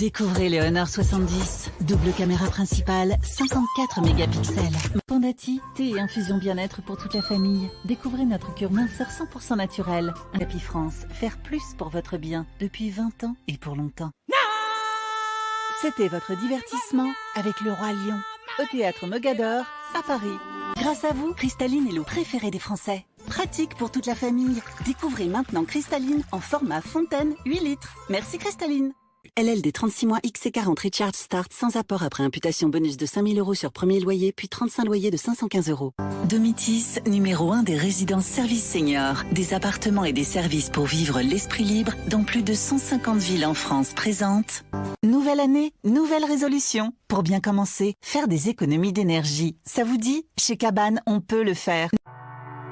Découvrez le Honor 70. Double caméra principale, 54 mégapixels. Pandati, thé et infusion bien-être pour toute la famille. Découvrez notre cure minceur 100% naturel. Happy France, faire plus pour votre bien depuis 20 ans et pour longtemps. C'était votre divertissement avec le Roi Lion au théâtre Mogador à Paris. Grâce à vous, Cristalline est l'eau préférée des Français. Pratique pour toute la famille. Découvrez maintenant Cristalline en format fontaine 8 litres. Merci Cristalline. LLD 36 mois XC40 Recharge Start sans apport après imputation bonus de 5 000 € sur premier loyer puis 35 loyers de 515 €. Domitis, numéro 1 des résidences services seniors. Des appartements et des services pour vivre l'esprit libre dans plus de 150 villes en France présente. Nouvelle année, nouvelle résolution. Pour bien commencer, faire des économies d'énergie. Ça vous dit? Chez Cabane, on peut le faire.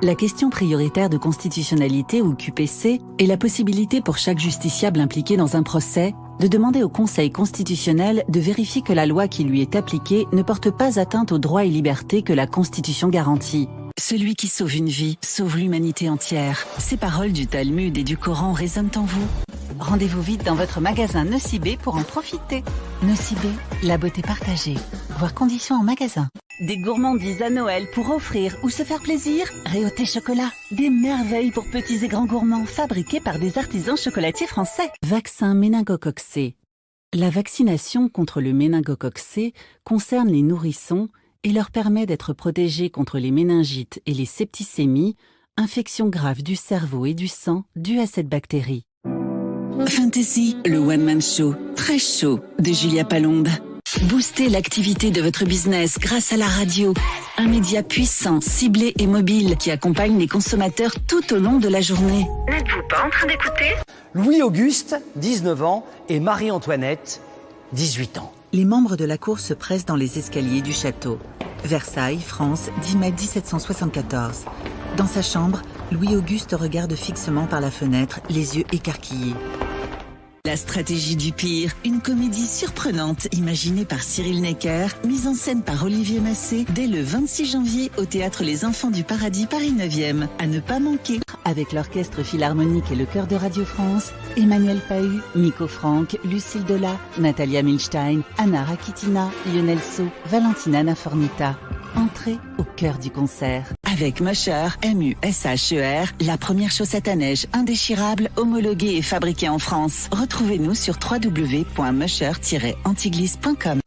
La question prioritaire de constitutionnalité ou QPC est la possibilité pour chaque justiciable impliqué dans un procès de demander au Conseil constitutionnel de vérifier que la loi qui lui est appliquée ne porte pas atteinte aux droits et libertés que la Constitution garantit. Celui qui sauve une vie, sauve l'humanité entière. Ces paroles du Talmud et du Coran résonnent en vous. Rendez-vous vite dans votre magasin Nocibé pour en profiter. Nocibé, la beauté partagée. Voir conditions en magasin. Des gourmandises à Noël pour offrir ou se faire plaisir. Réauté chocolat. Des merveilles pour petits et grands gourmands fabriqués par des artisans chocolatiers français. Vaccin méningocoque C. La vaccination contre le méningocoque C concerne les nourrissons et leur permet d'être protégés contre les méningites et les septicémies, infections graves du cerveau et du sang dues à cette bactérie. Fantasy, le one-man show, très chaud, de Julia Palonde. Boostez l'activité de votre business grâce à la radio. Un média puissant, ciblé et mobile qui accompagne les consommateurs tout au long de la journée. N'êtes-vous pas en train d'écouter ? Louis-Auguste, 19 ans, et Marie-Antoinette, 18 ans. Les membres de la cour se pressent dans les escaliers du château. Versailles, France, 10 mai 1774. Dans sa chambre, Louis-Auguste regarde fixement par la fenêtre, les yeux écarquillés. La stratégie du pire, une comédie surprenante imaginée par Cyril Necker, mise en scène par Olivier Massé dès le 26 janvier au théâtre Les Enfants du Paradis Paris 9e. À ne pas manquer. Avec l'Orchestre Philharmonique et le Chœur de Radio France, Emmanuel Pahu, Nico Franck, Lucille Delat, Natalia Milstein, Anna Rakitina, Lionel Sceau, Valentina Nafornita. Entrez au cœur du concert. Avec Musher, M-U-S-H-E-R, la première chaussette à neige indéchirable, homologuée et fabriquée en France. Retrouvez-nous sur www.musher-antiglisse.com.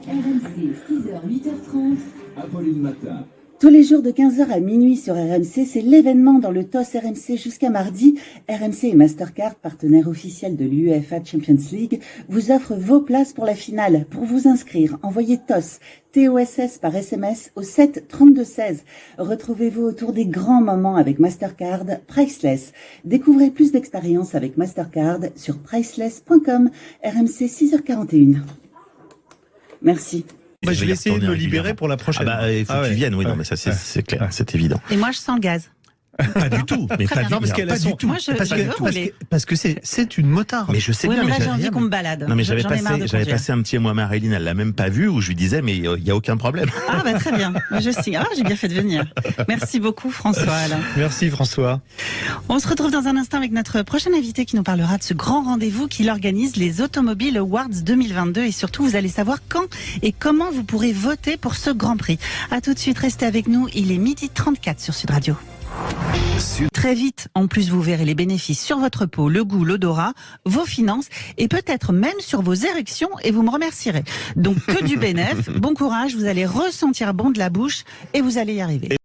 RMC, 6h, 8h30. Apolline Matin. Tous les jours de 15h à minuit sur RMC, c'est l'événement dans le TOS RMC jusqu'à mardi. RMC et Mastercard, partenaires officiels de l'UEFA Champions League, vous offrent vos places pour la finale. Pour vous inscrire, envoyez TOS, TOSS par SMS au 7 32 16. Retrouvez-vous autour des grands moments avec Mastercard Priceless. Découvrez plus d'expériences avec Mastercard sur priceless.com. RMC 6h41. Merci. Bah, je vais essayer de me libérer pour la prochaine. Il faut que tu viennes, oui, non, mais ça c'est clair, c'est évident. Et moi, je sens le gaz. Pas du tout, mais pas du, parce qu'elle pas a du son... tout. Moi, parce que c'est une motard. Mais je sais Oui, bien, mais mais là, j'ai envie qu'on me balade. Non, mais j'avais J'en ai marre de conduire. passé un petit mois à Marilyn, elle l'a même pas vu, où je lui disais, mais il y a aucun problème. Ah, bah, très bien. Je signe. Ah, j'ai bien fait de venir. Merci beaucoup, François, Alain. Merci, François. On se retrouve dans un instant avec notre prochain invité qui nous parlera de ce grand rendez-vous qu'il organise, les Automobile Awards 2022. Et surtout, vous allez savoir quand et comment vous pourrez voter pour ce grand prix. À tout de suite, restez avec nous. Il est 12h34 sur Sud Radio. Très vite, en plus, vous verrez les bénéfices sur votre peau, le goût, l'odorat, vos finances et peut-être même sur vos érections et vous me remercierez. Donc que du bénéf, bon courage, vous allez ressentir bon de la bouche et vous allez y arriver.